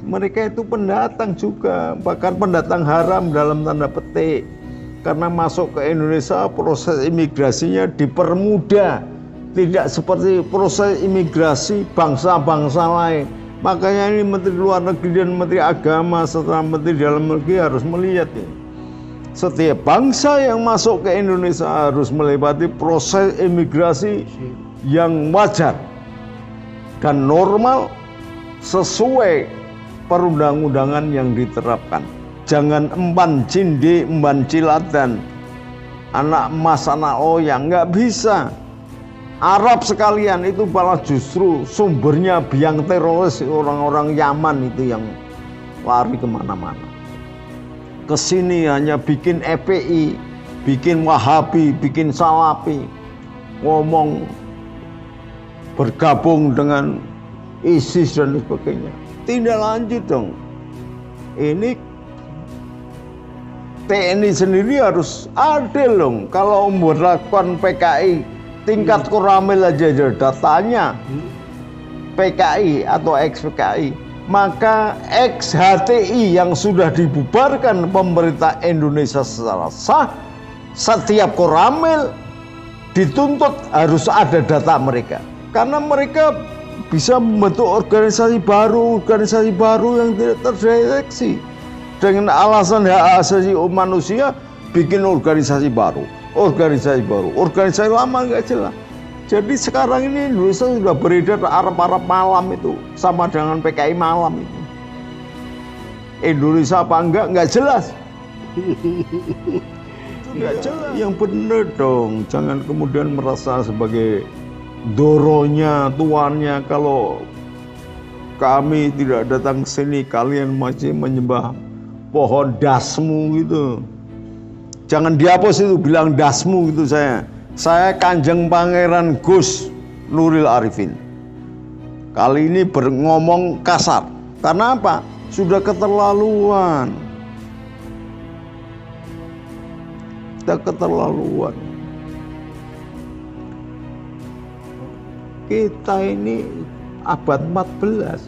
Mereka itu pendatang juga, bahkan pendatang haram dalam tanda petik. Karena masuk ke Indonesia proses imigrasinya dipermudah, tidak seperti proses imigrasi bangsa-bangsa lain. Makanya ini Menteri Luar Negeri dan Menteri Agama serta Menteri Dalam Negeri harus melihat ini. Setiap bangsa yang masuk ke Indonesia harus melewati proses imigrasi yang wajar dan normal sesuai perundang-undangan yang diterapkan. Jangan emban cindi, emban cilatan, anak emas, anak oyang, nggak bisa. Arab sekalian itu malah justru sumbernya biang teroris, orang-orang Yaman itu yang lari kemana-mana. Kesini hanya bikin FPI, bikin Wahabi, bikin Salafi, ngomong bergabung dengan ISIS dan sebagainya. Tidak lanjut dong. Ini TNI sendiri harus adil dong. Kalau melakukan PKI tingkat Koramil aja datanya PKI atau ex-PKI, maka ex-HTI yang sudah dibubarkan pemerintah Indonesia secara sah, setiap Koramil dituntut harus ada data mereka. Karena mereka bisa membentuk organisasi baru yang tidak terdeteksi. Dengan alasan hak asasi manusia, bikin organisasi baru. Organisasi lama nggak jelas. Jadi sekarang ini Indonesia sudah beredar Arab-Arab malam itu, sama dengan PKI malam itu. Indonesia apa nggak jelas. Nggak jelas. Yang benar dong, jangan kemudian merasa sebagai doronya, tuannya. Kalau kami tidak datang ke sini, kalian masih menyembah pohon dasmu gitu. Jangan dihapus itu, bilang dasmu gitu saya. Saya Kanjeng Pangeran Gus Nuril Arifin. Kali ini ngomong kasar. Karena apa? Sudah keterlaluan. Sudah keterlaluan. Kita ini abad 14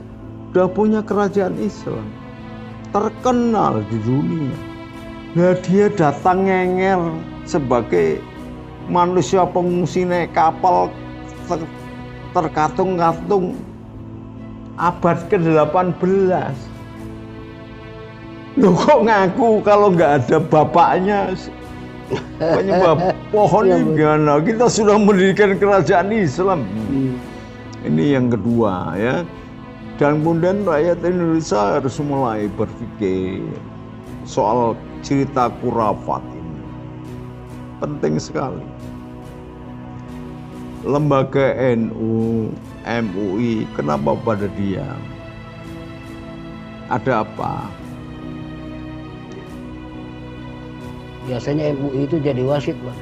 sudah punya kerajaan Islam terkenal di dunia. Nah, dia datang ngengel sebagai manusia pengungsi naik kapal terkatung-katung abad ke-18. Loh kok ngaku kalau nggak ada bapaknya penyebab pohon ini gimana? Kita sudah mendirikan kerajaan Islam. Ini yang kedua ya. Dan kemudian rakyat Indonesia harus mulai berpikir soal cerita khurafat ini. Penting sekali. Lembaga NU, MUI, kenapa pada diam? Ada apa? Biasanya MUI itu jadi wasit, Bang.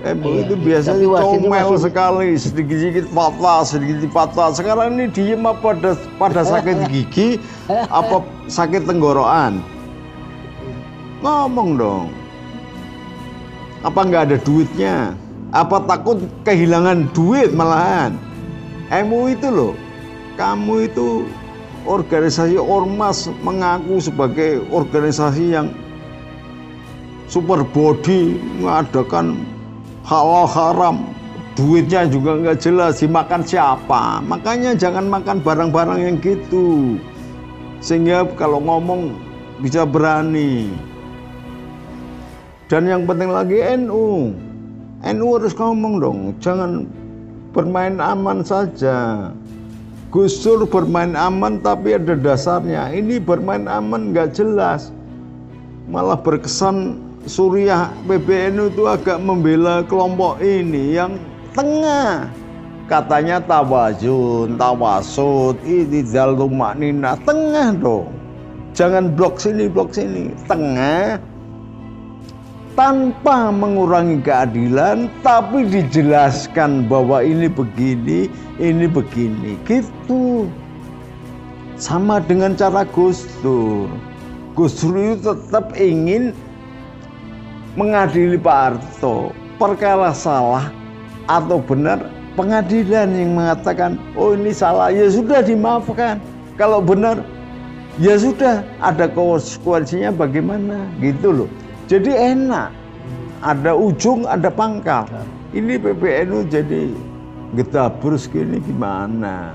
MUI itu biasanya comel sekali, sedikit-sedikit fatwa. Sekarang ini diem apa pada sakit gigi, apa sakit tenggorokan? Ngomong dong. Apa nggak ada duitnya? Apa takut kehilangan duit malahan? MUI itu loh, kamu itu organisasi ormas mengaku sebagai organisasi yang super body, mengadakan halal haram, duitnya juga nggak jelas, dimakan siapa. Makanya jangan makan barang-barang yang gitu, sehingga kalau ngomong bisa berani. Dan yang penting lagi NU harus ngomong dong, jangan bermain aman saja. Gus Dur bermain aman tapi ada dasarnya. Ini bermain aman nggak jelas, malah berkesan Suriah PBNU itu agak membela kelompok ini yang tengah. Katanya tawazun, tawasud, idzal tumaknina, tengah dong. Jangan blok sini, tengah. Tanpa mengurangi keadilan, tapi dijelaskan bahwa ini begini, gitu. Sama dengan cara Gus Dur. Gus Dur itu tetap ingin mengadili Pak Harto. Perkara salah atau benar, pengadilan yang mengatakan oh ini salah, ya sudah dimaafkan. Kalau benar, Ya sudah, ada konsekuensinya bagaimana gitu loh. Jadi enak, ada ujung, ada pangkal. Ini PBNU jadi getabrus gini gimana?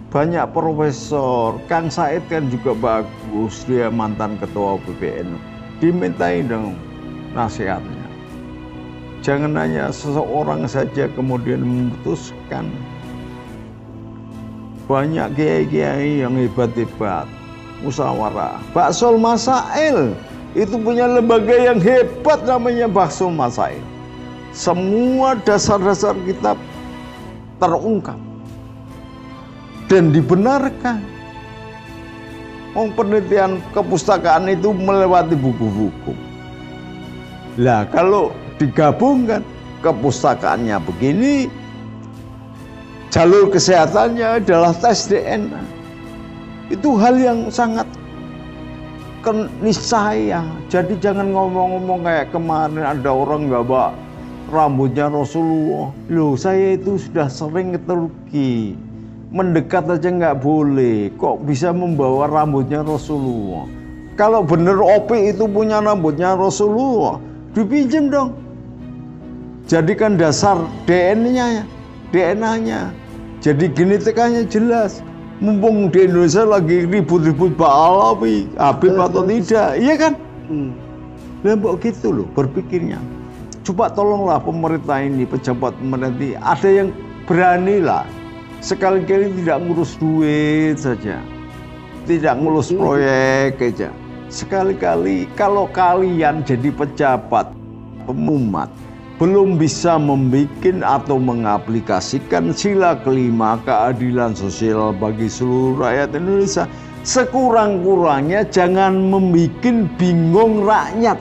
Banyak profesor, Kang Said kan juga bagus, dia mantan ketua PBNU. Dimintai dong nasihatnya. Jangan hanya seseorang saja kemudian memutuskan. Banyak kiai-kiai yang hebat-hebat, musyawarah. Baksul Masail itu punya lembaga yang hebat namanya Baksul Masail. Semua dasar-dasar kitab terungkap dan dibenarkan. Penelitian kepustakaan itu melewati buku-buku. Lah kalau digabungkan kepustakaannya begini, jalur kesehatannya adalah tes DNA. Itu hal yang sangat niscaya. Jadi jangan ngomong-ngomong kayak kemarin ada orang nggak bawa rambutnya Rasulullah. Loh, saya itu sudah sering ke Turki. Mendekat aja nggak boleh. Kok bisa membawa rambutnya Rasulullah? Kalau bener Opi itu punya rambutnya Rasulullah, dipinjam dong. Jadikan dasar DNA-nya. Jadi genetikanya jelas. Mumpung di Indonesia lagi ribut-ribut Pak Habib atau tidak, iya kan? Lembok gitu loh berpikirnya. Coba tolonglah pemerintah ini, pejabat pemerintah, ada yang berani lah. Sekali-kali tidak ngurus duit saja, tidak ngurus proyek aja. Sekali-kali kalau kalian jadi pejabat, pemumat, belum bisa membuat atau mengaplikasikan sila kelima keadilan sosial bagi seluruh rakyat Indonesia, sekurang-kurangnya jangan membuat bingung rakyat.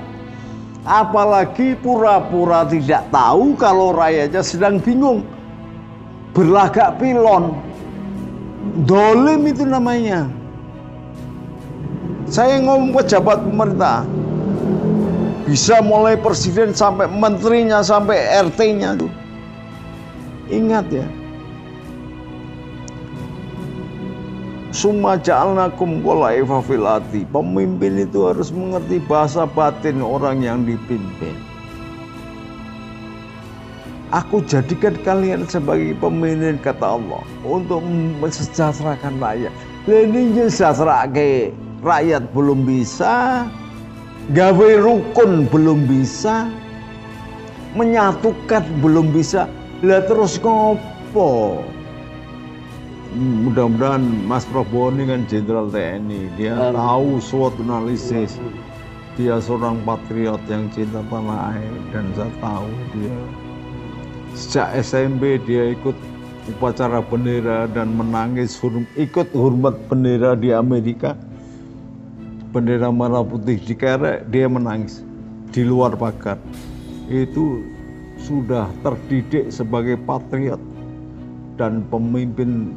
Apalagi pura-pura tidak tahu kalau rakyatnya sedang bingung. Berlagak pilon. Dolim itu namanya. Saya ngomong pejabat pemerintah. Bisa mulai presiden sampai menterinya sampai RT-nya tuh. Ingat ya. Summa ja'alnakum khulaifa fil ardi. Pemimpin itu harus mengerti bahasa batin orang yang dipimpin. Aku jadikan kalian sebagai pemimpin kata Allah untuk mensejahterakan rakyat. Ini mensejahterakan rakyat belum bisa. Gawe rukun belum bisa, menyatukan belum bisa, lah terus ngopo? Mudah-mudahan Mas Prabowo ini kan Jenderal TNI, dia tahu SWOT analisis, dia seorang patriot yang cinta tanah air, dan saya tahu dia sejak SMP dia ikut upacara bendera dan menangis ikut hormat bendera di Amerika. Bendera merah putih dikerek, dia menangis di luar pagar. Itu sudah terdidik sebagai patriot dan pemimpin,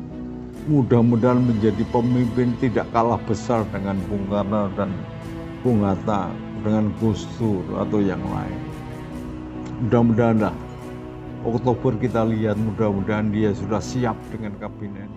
mudah-mudahan menjadi pemimpin tidak kalah besar dengan Bung Karno dan Bung Hatta, dengan Gus Dur atau yang lain. Mudah-mudahan lah Oktober kita lihat, mudah-mudahan dia sudah siap dengan kabinet.